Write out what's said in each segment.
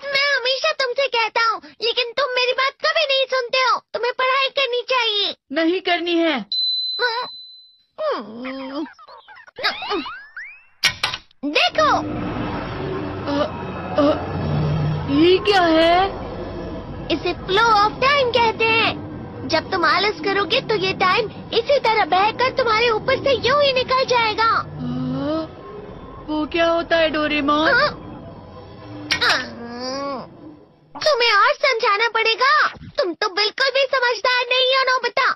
मैं हमेशा तुमसे कहता हूँ, लेकिन तुम मेरी बात कभी नहीं सुनते हो। तुम्हें पढ़ाई करनी चाहिए। नहीं करनी है। देखो, ये क्या है? इसे फ्लो ऑफ टाइम कहते हैं। जब तुम आलस करोगे तो ये टाइम इसी तरह बहकर तुम्हारे ऊपर से यूं ही निकल जाएगा। वो क्या होता है डोरेमोन? तुम्हें और समझाना पड़ेगा। तुम तो बिल्कुल भी समझदार नहीं हो नोबिता।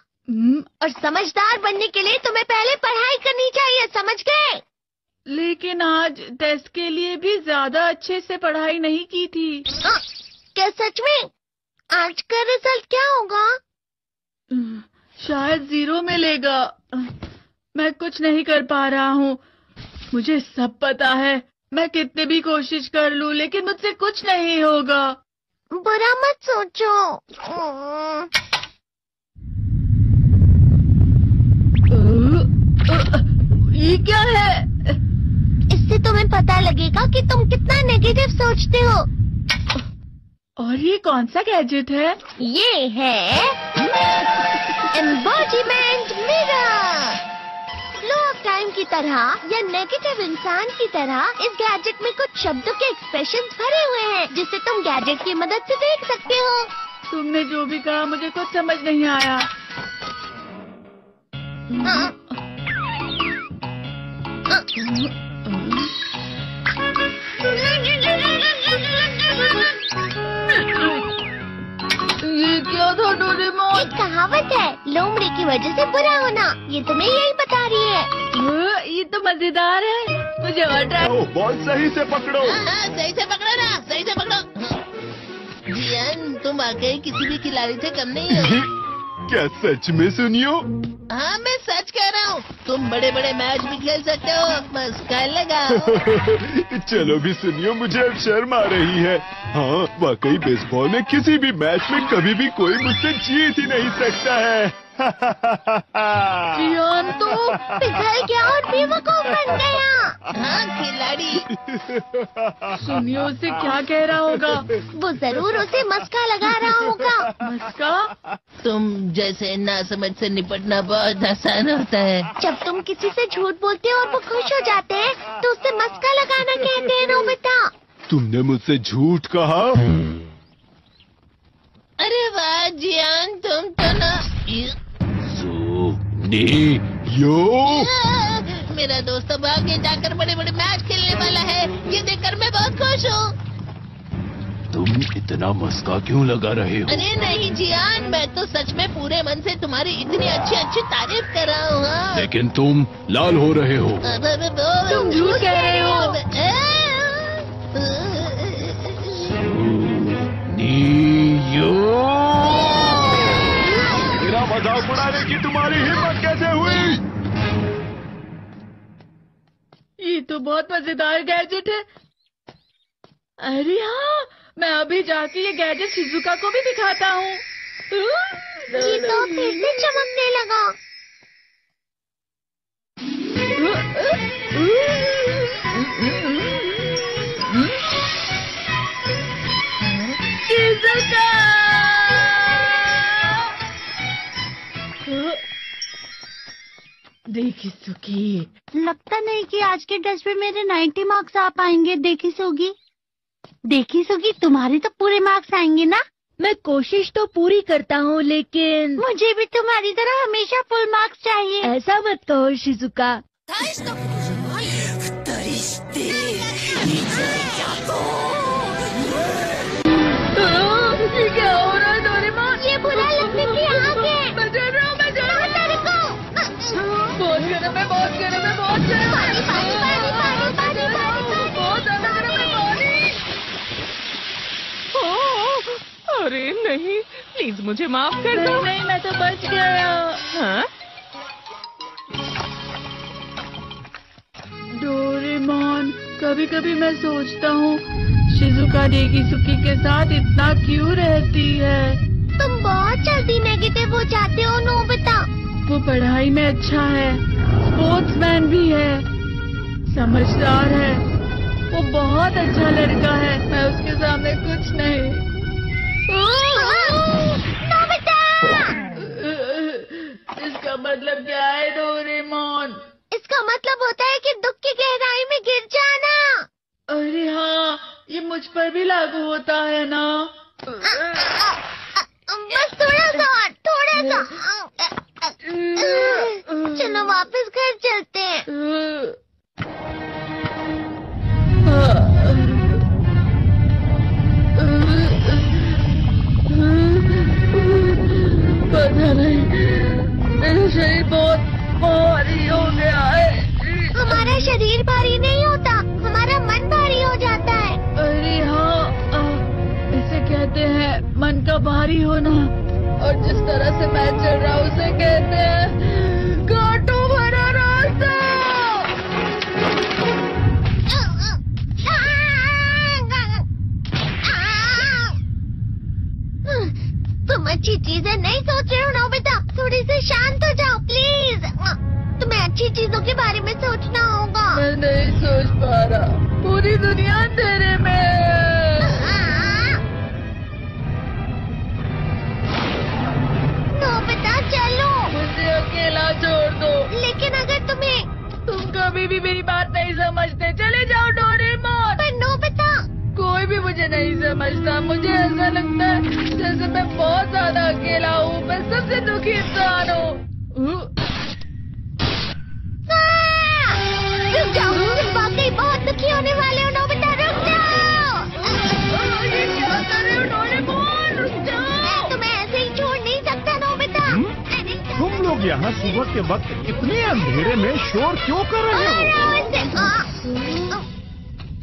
और समझदार बनने के लिए तुम्हें पहले पढ़ाई करनी चाहिए, समझ गए? लेकिन आज टेस्ट के लिए भी ज्यादा अच्छे से पढ़ाई नहीं की थी। क्या सच में? आज का रिजल्ट क्या होगा? शायद 0 मिलेगा। मैं कुछ नहीं कर पा रहा हूँ। मुझे सब पता है। मैं कितनी भी कोशिश कर लूँ, लेकिन मुझसे कुछ नहीं होगा। बुरा मत सोचो। ये क्या है? इससे तुम्हें पता लगेगा कि तुम कितना नेगेटिव सोचते हो। और ये कौन सा गैजेट है? ये है embodiment mirror. Flow of time की तरह या नेगेटिव इंसान की तरह इस गैजेट में कुछ शब्दों के एक्सप्रेशंस भरे हुए हैं, जिसे तुम गैजेट की मदद से देख सकते हो। तुमने जो भी कहा मुझे कुछ समझ नहीं आया। ये क्या था डोरेमोन? एक कहावत है, लोमड़ी की वजह से बुरा होना। ये तुम्हें यही बता रही है। ये तो मजेदार है। मुझे और ट्राई। बॉल सही से पकड़ो। सही से पकड़ो ना, सही से पकड़ो। जियान, तुम वाकई किसी भी खिलाड़ी से कम नहीं हो। क्या सच में सुनियो? हाँ, मैं सच कह रहा हूँ। तुम बड़े बड़े मैच भी खेल सकते हो, बस कल लगाओ। चलो भी सुनियो, मुझे अब शर्म आ रही है। हाँ, वाकई बेसबॉल में किसी भी मैच में कभी भी कोई मुझसे जीत ही नहीं सकता है। जियान तो पिघल गया और बेवकूफ बन गया। हाँ, खिलाड़ी। सुनियो उसे क्या कह रहा होगा? वो जरूर उसे मस्का लगा रहा होगा। मस्का? तुम जैसे नासमझ से निपटना बहुत आसान होता है। जब तुम किसी से झूठ बोलते हो और वो खुश हो जाते हैं, तो उसे मस्का लगाना कहते हैं नोबिता। तुमने मुझसे झूठ कहा? अरे वाह जियान, तुम तो ना। मेरा दोस्त अब आगे जाकर बड़े बड़े मैच खेलने वाला है। ये देखकर मैं बहुत खुश हूँ। तुम इतना मस्का क्यों लगा रहे हो? अरे नहीं जियान, मैं तो सच में पूरे मन से तुम्हारी इतनी अच्छी अच्छी तारीफ कर रहा हूँ। हाँ। लेकिन तुम लाल हो रहे हो। तुम झूठ कह रहे हो। मेरा मजाक उड़ाने की तुम्हारी हिम्मत कैसे हुई? ये तो बहुत मजेदार गैजेट है। अरे हाँ, मैं अभी जाके ये गैजेट शिजुका को भी दिखाता हूँ। ये तो फिर से चमकने लगा। शिजुका! देखी सुखी, लगता नहीं कि आज के टेस्ट में मेरे 90 मार्क्स आ पाएंगे। देखी सुगी, तुम्हारे तो पूरे मार्क्स आएंगे ना? मैं कोशिश तो पूरी करता हूँ, लेकिन मुझे भी तुम्हारी तरह हमेशा फुल मार्क्स चाहिए। ऐसा मत कहो शिजुका। ये क्या हो रहा है डोरेमोन? ये बुरा लगने की आग है। मैं डर रहा हूँ। बहुत गर्म है। बहुत ज्यादा गर्म है पानी। अरे नहीं, प्लीज मुझे माफ कर दो। नहीं, मैं तो बच गया। हाँ? डोरेमोन, कभी कभी मैं सोचता हूँ शिजुका डेकिसुकी के साथ इतना क्यों रहती है। तुम बहुत जल्दी नेगेटिव हो जाते हो नोबिता। वो पढ़ाई में अच्छा है, स्पोर्ट्समैन भी है, समझदार है, वो बहुत अच्छा लड़का है। मैं उसके सामने कुछ नहीं। नोबिता! इसका मतलब क्या है डोरेमोन? इसका मतलब होता है कि दुख की गहराई में गिर जाना। अरे हाँ, ये मुझ पर भी लागू होता है ना। बस थोड़ा सा, थोड़ा सा। चलो वापस घर चलते हैं। पता नहीं, मेरा शरीर बहुत भारी हो गया है। हमारा शरीर भारी नहीं होता, हमारा मन भारी हो जाता है। अरे हाँ, इसे कहते हैं मन का भारी होना। और जिस तरह से मैं चल रहा हूँ उसे कहते हैं कांटों भरा रास्ता। तुम अच्छी चीजें नहीं सोच रहे हो नोबिता, थोड़ी सी शांत हो जाओ प्लीज। तुम्हें अच्छी चीजों के बारे में सोचना होगा। मैं नहीं सोच पा रहा, पूरी दुनिया अंधेरे में है। नोबिता चलो। मुझे अकेला छोड़ दो। लेकिन अगर तुम कभी भी मेरी बात नहीं समझते, चले जाओ डोरेमोन। पर नोबिता। कोई भी मुझे नहीं समझता। मुझे ऐसा लगता है जैसे मैं बहुत ज्यादा अकेला हूँ। मैं सबसे दुखी इंसान हूँ। रुक जाओ, तुम वाकई बहुत दुखी होने वाले हो नोबिता, रुक जाओ। ये क्या कर रहे हो डोरेमोन, रुक जाओ। मैं तुम्हें ऐसे ही छोड़ नहीं सकता नोबिता। तुम लोग यहाँ सुबह के वक्त इतने अंधेरे में शोर क्यों कर रहे हो?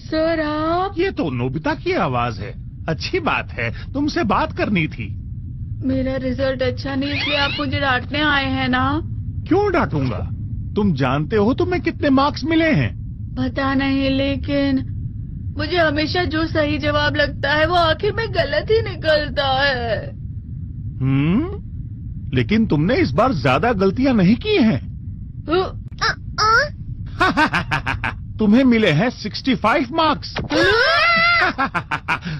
सर आप? ये तो नोबिता की आवाज है। अच्छी बात है, तुमसे बात करनी थी। मेरा रिजल्ट अच्छा नहीं, इसलिए आप मुझे डांटने आए हैं ना? क्यों डांटूंगा? तुम जानते हो तुम्हें कितने मार्क्स मिले हैं? पता नहीं, लेकिन मुझे हमेशा जो सही जवाब लगता है वो आखिर में गलत ही निकलता है। लेकिन तुमने इस बार ज्यादा गलतियां नहीं की हैं। तुम्हें मिले हैं 65 मार्क्स।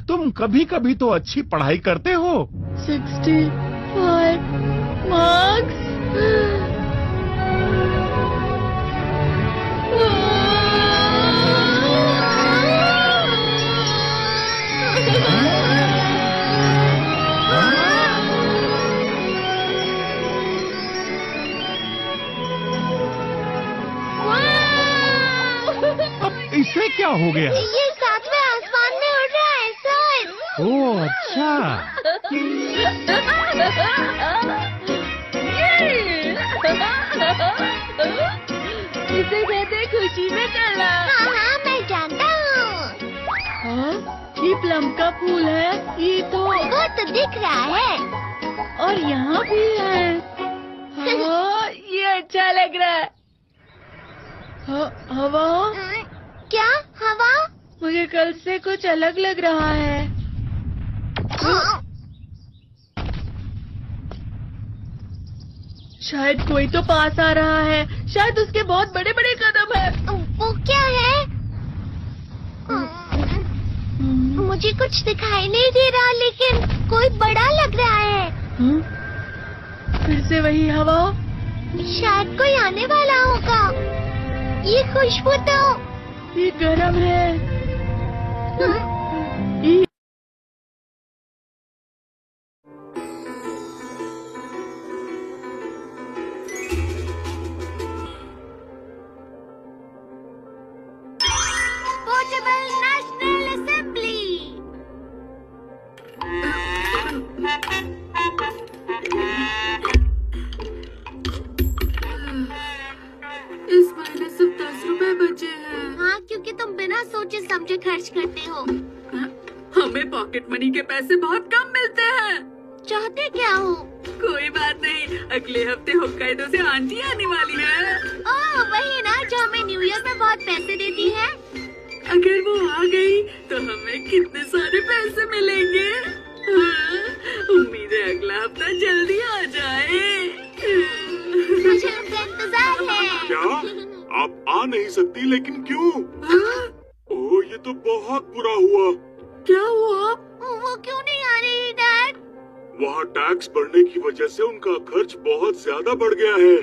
तुम कभी कभी तो अच्छी पढ़ाई करते हो। 65 मार्क्स? इसे क्या हो गया? ये सातवें आसमान में उड़ रहा है सर। ओह अच्छा। इसे कहते हैं खुशी में चलना। हाँ हाँ मैं जानता हूँ। हाँ, ये प्लम का फूल है। ये तो वो तो दिख रहा है। और यहाँ भी है। हाँ, ये अच्छा लग रहा है। हवा? क्या हवा? मुझे कल से कुछ अलग लग रहा है। शायद कोई तो पास आ रहा है। शायद उसके बहुत बड़े बड़े कदम है। वो क्या है? मुझे कुछ दिखाई नहीं दे रहा, लेकिन कोई बड़ा लग रहा है। फिर से वही हवा। शायद कोई आने वाला होगा। ये खुशबू तो ये गरम है। Portable national assembly. इस महीने सिर्फ 10 रुपए बचे हैं। हाँ, क्योंकि तुम बिना सोचे समझे खर्च करते हो। हमें पॉकेट मनी के पैसे बहुत कम मिलते हैं। चाहते क्या हो? कोई बात नहीं, अगले हफ्ते होक्काइडो से आंटी आने वाली है। ओह, वही ना जो हमें न्यू ईयर में बहुत पैसे देती है। अगर वो आ गई तो हमें कितने सारे पैसे मिलेंगे। उम्मीद है अगला हफ्ता जल्दी आ जाए। मुझे उनका इंतजार है। क्या आप आ नहीं सकती, लेकिन क्यों? ओह, ये तो बहुत बुरा हुआ। क्या हुआ? वो क्यों नहीं आ रही डैड? वहाँ टैक्स बढ़ने की वजह से उनका खर्च बहुत ज्यादा बढ़ गया है।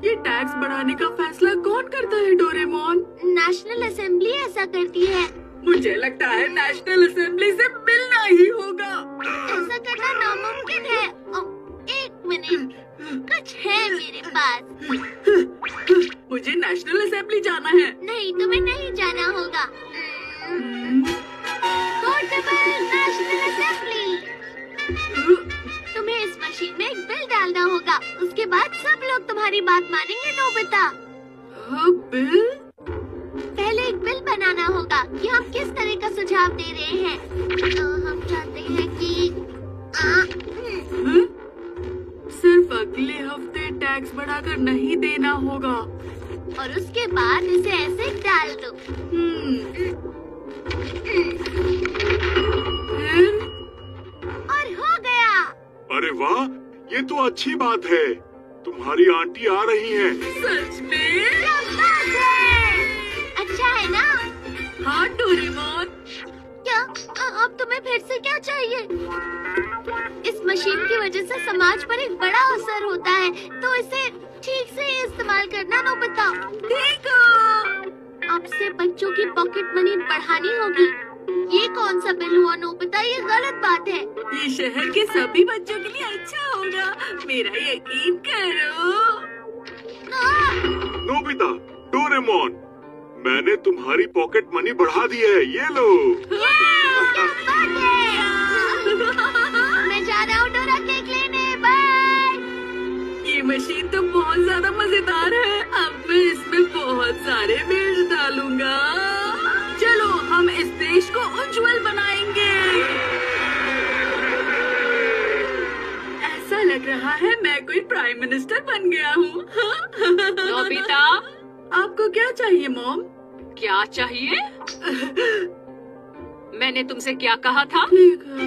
ये टैक्स बढ़ाने का फैसला कौन करता है डोरेमोन? नेशनल असेंबली ऐसा करती है। मुझे लगता है नेशनल असेंबली से मिलना ही होगा। ऐसा करना नामुमकिन है। एक मिनट, कुछ है मेरे पास। मुझे नेशनल असेंबली जाना है। नहीं, तुम्हें नहीं जाना होगा। Portable national assembly. तुम्हें इस मशीन में एक बिल डालना होगा। उसके बाद सब लोग तुम्हारी बात मानेंगे नोबिता। बिल? पहले एक बिल बनाना होगा कि हम किस तरह का सुझाव दे रहे हैं। हम चाहते हैं कि सिर्फ अगले हफ्ते टैक्स बढ़ाकर नहीं देना होगा। और उसके बाद इसे ऐसे डाल दो। फिर? और हो गया। अरे वाह, ये तो अच्छी बात है। तुम्हारी आंटी आ रही हैं। सच में? क्या बात है! अच्छा है ना? हाँ डोरेमोन। क्या अब तुम्हें फिर से क्या चाहिए? इस मशीन की वजह से समाज पर एक बड़ा असर होता है, तो इसे ठीक से इस्तेमाल करना नोबिता। ठीक है। अब से बच्चों की पॉकेट मनी बढ़ानी होगी। ये कौन सा बिल हुआ नोबिता? ये गलत बात है। ये शहर के सभी बच्चों के लिए अच्छा होगा, मेरा यकीन करो। नोबिता, डोरेमोन, मैंने तुम्हारी पॉकेट मनी बढ़ा दी है। ये लो। क्या बात है! मैं जा रहा हूँ डोरा केक लेने। बाय। ये मशीन तो बहुत ज्यादा मजेदार है। अब मैं इसमें बहुत सारे बिल्स डालूंगा। चलो हम इस देश को उज्जवल बनाएंगे। ऐसा लग रहा है मैं कोई प्राइम मिनिस्टर बन गया हूँ। नोबिता, आपको क्या चाहिए मॉम? क्या चाहिए? मैंने तुमसे क्या कहा था? ठीक है।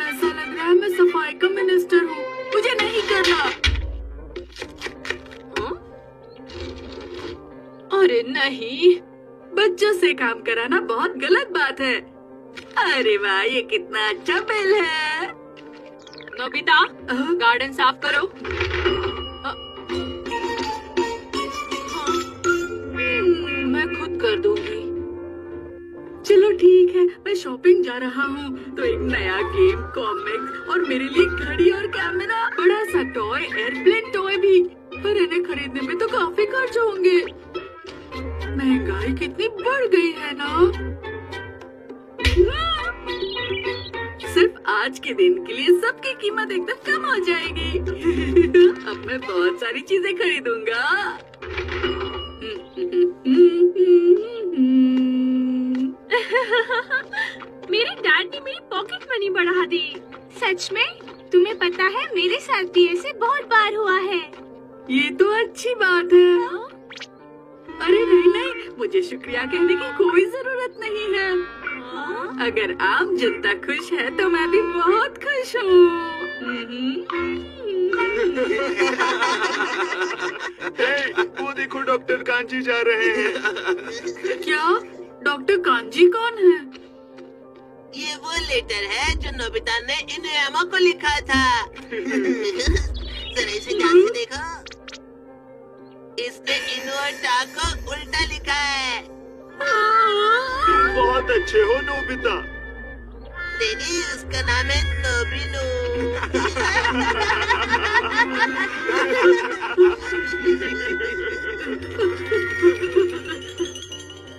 ऐसा लग रहा है मैं सफाई का मिनिस्टर हूँ। मुझे नहीं करना। अरे नहीं, बच्चों से काम कराना बहुत गलत बात है। अरे वाह, ये कितना अच्छा बिल है। नोबिता, गार्डन साफ करो। मैं खुद कर दूंगी। चलो ठीक है, मैं शॉपिंग जा रहा हूँ तो एक नया गेम, कॉमिक्स और मेरे लिए घड़ी और कैमरा, बड़ा सा टॉय, एयरप्लेन टॉय भी। पर इन्हें खरीदने में तो काफी खर्च होंगे। महंगाई कितनी बढ़ गई है ना। सिर्फ आज के दिन के लिए सबकी कीमत एकदम कम हो जाएगी। अब मैं बहुत सारी चीजें खरीदूंगा। मेरे डैड ने मेरी पॉकेट मनी बढ़ा दी। सच में? तुम्हें पता है मेरे साथ भी ऐसे बहुत बार हुआ है। ये तो अच्छी बात है। अरे नहीं नहीं, मुझे शुक्रिया कहने की कोई जरूरत नहीं है। अगर आम जनता खुश है तो मैं भी बहुत खुश हूँ। वो देखो, डॉक्टर कांजी जा रहे हैं। क्या? डॉक्टर कांजी कौन है? ये वो लेटर है जो नोबिता ने इनुयामा को लिखा था। जरा इसे ध्यान से देखो। इसने इनु और टा को उल्टा लिखा है। बहुत अच्छे हो नोबिता। तेरी उसका नाम है नोबिनो।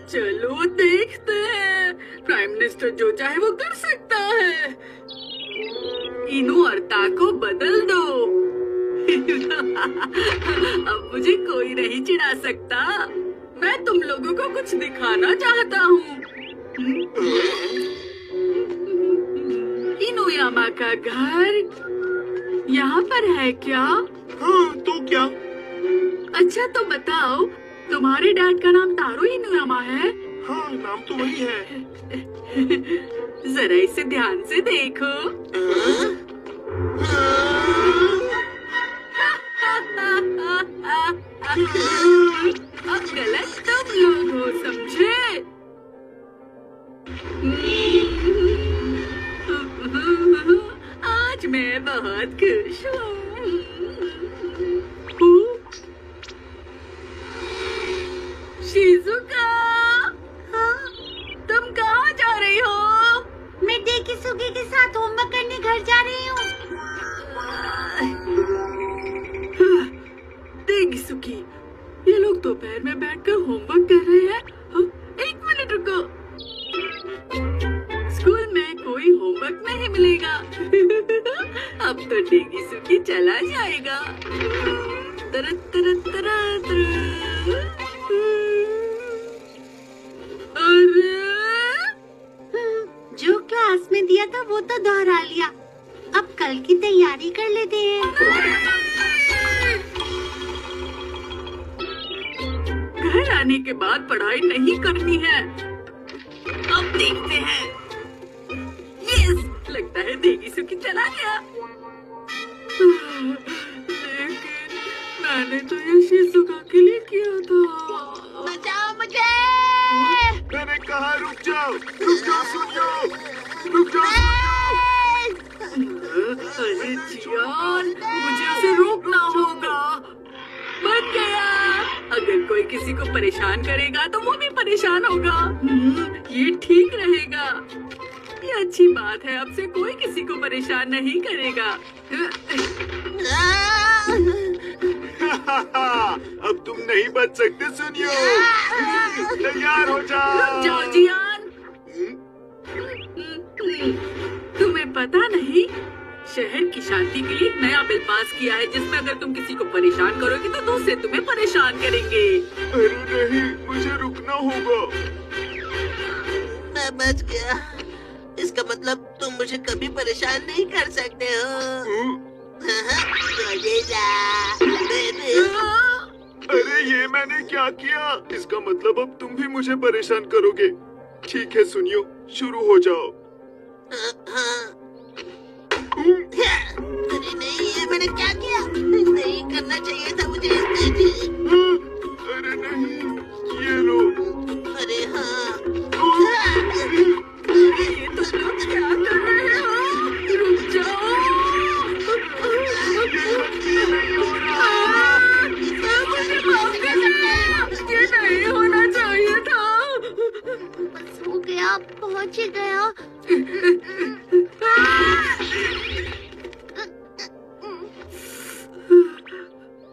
चलो देखते हैं, प्राइम मिनिस्टर जो चाहे वो कर सकता है। इनु और ता को बदल दो। अब मुझे कोई नहीं चिढ़ा सकता। मैं तुम लोगों को कुछ दिखाना चाहता हूँ। इनुयामा का घर यहाँ पर है क्या? हाँ, तो क्या? अच्छा तो बताओ, तुम्हारे डैड का नाम तारो इनुयामा है? हाँ, नाम तो वही है। जरा इसे ध्यान से देखो। अब गलत तुम लोग हो, समझे? आज मैं बहुत खुश हूँ। शिजुका, तुम कहाँ जा रही हो? मैं डेकिसुगी के साथ होमवर्क करने घर जा रही हूँ। डेकिसुगी, ये लोग दोपहर में बैठकर होमवर्क कर रहे हैं। हाँ, एक मिनट रुको। स्कूल में कोई होमवर्क नहीं मिलेगा। अब तो डेकिसुगी चला जाएगा। तरत तरत तरत तरत। जो क्लास में दिया था वो तो दोहरा लिया। अब कल की तैयारी कर लेते हैं। घर आने के बाद पढ़ाई नहीं करनी है। अब देखते हैं। यस, लगता है डेकिसुगी चला गया। लेकिन मैंने तो ये शिजुका के लिए किया था। बचाओ मुझे। मैंने कहा रुक जाओ सुनियो, रुक जाओ। अरे जियान, मुझे उसे रोकना होगा। बच गया। अगर कोई किसी को परेशान करेगा तो वो भी परेशान होगा। ये ठीक रहेगा। ये अच्छी बात है, अब से कोई किसी को परेशान नहीं करेगा। अब तुम नहीं बच सकते सुनियो। तैयार हो जाओ। जाओ जियान। तुम्हें पता नहीं, शहर की शांति के लिए एक नया बिल पास किया है जिसमें अगर तुम किसी को परेशान करोगे तो दूसरे तुम्हें परेशान करेंगे। अरे नहीं, मुझे रुकना होगा। मैं बच गया। इसका मतलब तुम मुझे कभी परेशान नहीं कर सकते हो। अरे ये मैंने क्या किया? इसका मतलब अब तुम भी मुझे परेशान करोगे। ठीक है सुनियो, शुरू हो जाओ। अरे नहीं, ये मैंने क्या किया? नहीं करना चाहिए था मुझे। अरे नहीं, ये लो। अरे हाँ। ये तुम लोग क्या कर रहे हो? रुक जाओ। मुझे माफ कर दो। ये नहीं होना चाहिए था। बस हो गया, पहुँच ही गया।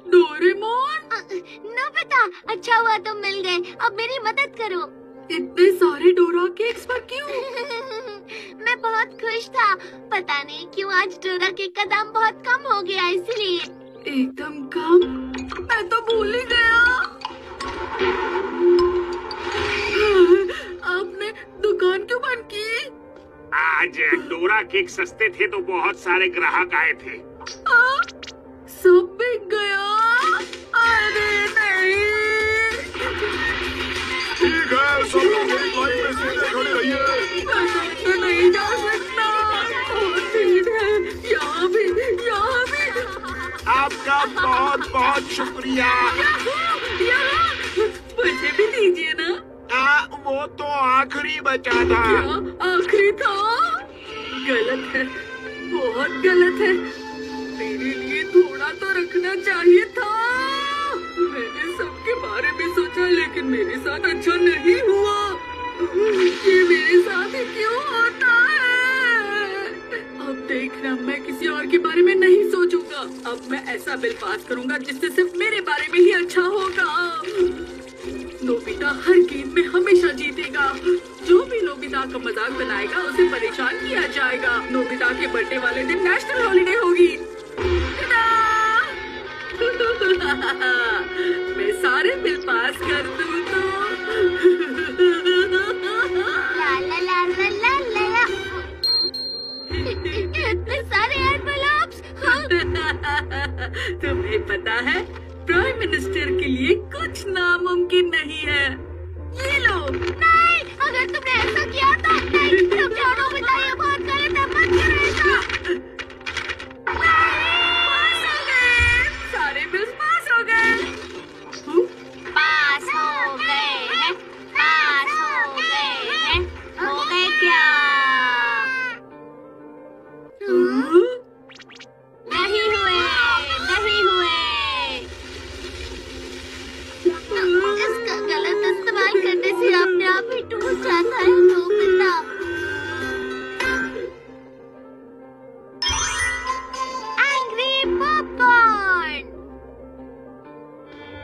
डोरेमोन, नोबिता, अच्छा हुआ तुम मिल गए। अब मेरी मदद करो। इतने सारे डोरा केक्स पर क्यों? मैं बहुत खुश था। पता नहीं क्यों आज डोरा केक का दाम बहुत कम हो गया, इसलिए। एकदम कम? मैं तो भूल ही गया। आपने दुकान क्यों बंद की? आज डोरा केक सस्ते थे तो बहुत सारे ग्राहक आए थे। सब बिक गया। अरे नहीं। ठीक है, सब लोग एक लाइन में सीधे खड़े रहिए। मैं नहीं जा सकता। ठीक है, यहाँ भी। आपका बहुत बहुत शुक्रिया। यहाँ मुझे भी दीजिए ना। वो तो आखिरी बचा था। क्या आखिरी था? गलत है, बहुत गलत है। मेरे लिए थोड़ा तो रखना चाहिए था। मैंने सबके बारे में सोचा, लेकिन मेरे साथ अच्छा नहीं हुआ। ये मेरे साथ ही क्यों होता है? अब देखना, मैं किसी और के बारे में नहीं सोचूंगा। अब मैं ऐसा बिल पास करूंगा जिससे सिर्फ मेरे बारे में ही अच्छा होगा। नोबिता हर गेम में हमेशा जीतेगा। जो भी नोबिता का मजाक बनाएगा उसे परेशान किया जाएगा। नोबिता के बर्थडे वाले दिन नेशनल हॉलिडे होगी। मैं सारे बिल पास कर दूं तो। ला ला ला ला ला ला। इतने सारे एनवेलप्स। तुम्हें पता है, प्राइम मिनिस्टर के लिए कुछ नामुमकिन नहीं है। ये लो। नहीं, अगर तुमने ऐसा किया तो नहीं। रुक जाओ नोबिता, ये बहुत गलत है, मत करो ऐसा। पास हो गए, सारे बिल्स पास हो गए।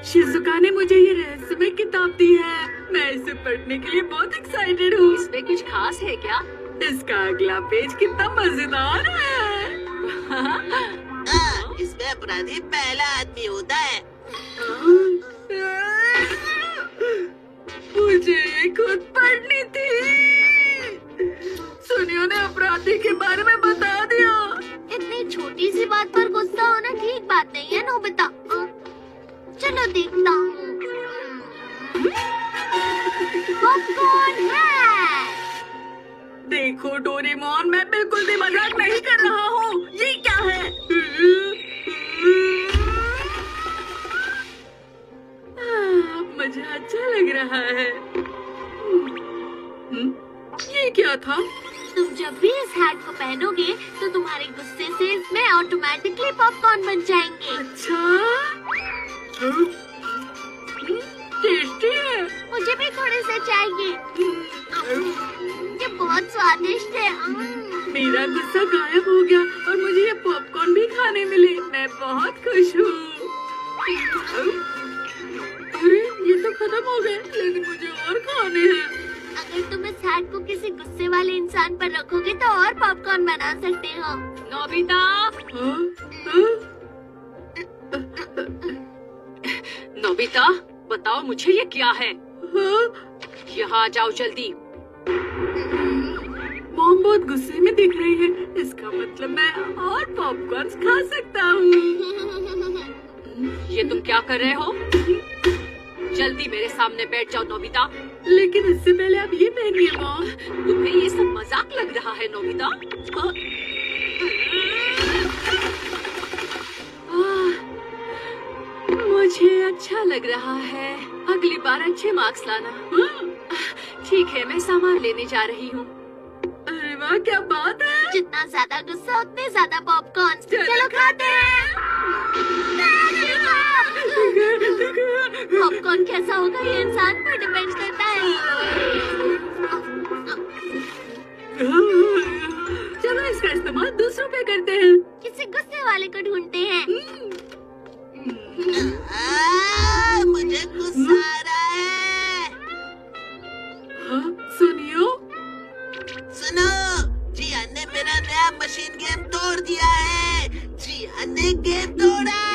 शिजुका ने मुझे ये रहस्यमय किताब दी है। मैं इसे पढ़ने के लिए बहुत एक्साइटेड हूँ। इसमें कुछ खास है क्या? इसका अगला पेज कितना मजेदार है। इसमें अपराधी पहला आदमी होता है। मुझे ये खुद पढ़नी थी। सुनियो ने अपराधी के बारे में बता दिया। इतनी छोटी सी बात पर गुस्सा होना ठीक बात नहीं है नोबिता। चलो देखता हूँ। पॉपकॉर्न है। देखो डोरेमोन, मैं बिल्कुल भी मजाक नहीं कर रहा हूँ। ये क्या है? मुझे अच्छा लग रहा है। ये क्या था? तुम जब भी इस हैट को पहनोगे तो तुम्हारे गुस्से से इसमें ऑटोमेटिकली पॉपकॉर्न बन जाएंगे। अच्छा, टेस्टी है। मुझे भी थोड़े से चाहिए। ये बहुत स्वादिष्ट है। मेरा गुस्सा गायब हो गया और मुझे ये पॉपकॉर्न भी खाने मिले। मैं बहुत खुश हूँ। अरे ये तो खत्म हो गए, लेकिन मुझे और खाने हैं। अगर तुम इस हैट को किसी गुस्से वाले इंसान पर रखोगे तो और पॉपकॉर्न बना सकते हो। नोबिता, नोबिता, बताओ मुझे ये क्या है? यहाँ आ जाओ जल्दी। मॉम बहुत गुस्से में दिख रही है। इसका मतलब मैं और पॉपकॉर्न खा सकता हूँ। ये तुम क्या कर रहे हो? जल्दी मेरे सामने बैठ जाओ नोबिता। लेकिन इससे पहले आप ये पहनिए मॉम। तुम्हें ये सब मजाक लग रहा है नोबिता? मुझे अच्छा लग रहा है। अगली बार अच्छे मार्क्स लाना। ठीक है, मैं सामान लेने जा रही हूँ। अरे वाह, क्या बात है। जितना ज्यादा गुस्सा उतने ज्यादा पॉपकॉर्न। चलो खाते हैं। पॉपकॉर्न कैसा होगा ये इंसान पर डिपेंड करता है। चलो इसका इस्तेमाल दूसरों पे करते हैं। किसी गुस्से वाले को ढूंढते हैं। मुझे गुस्सा आ रहा है। सुनियो, सुनो, जियान ने मेरा नया मशीन गेम तोड़ दिया है। जियान ने गेम तोड़ा।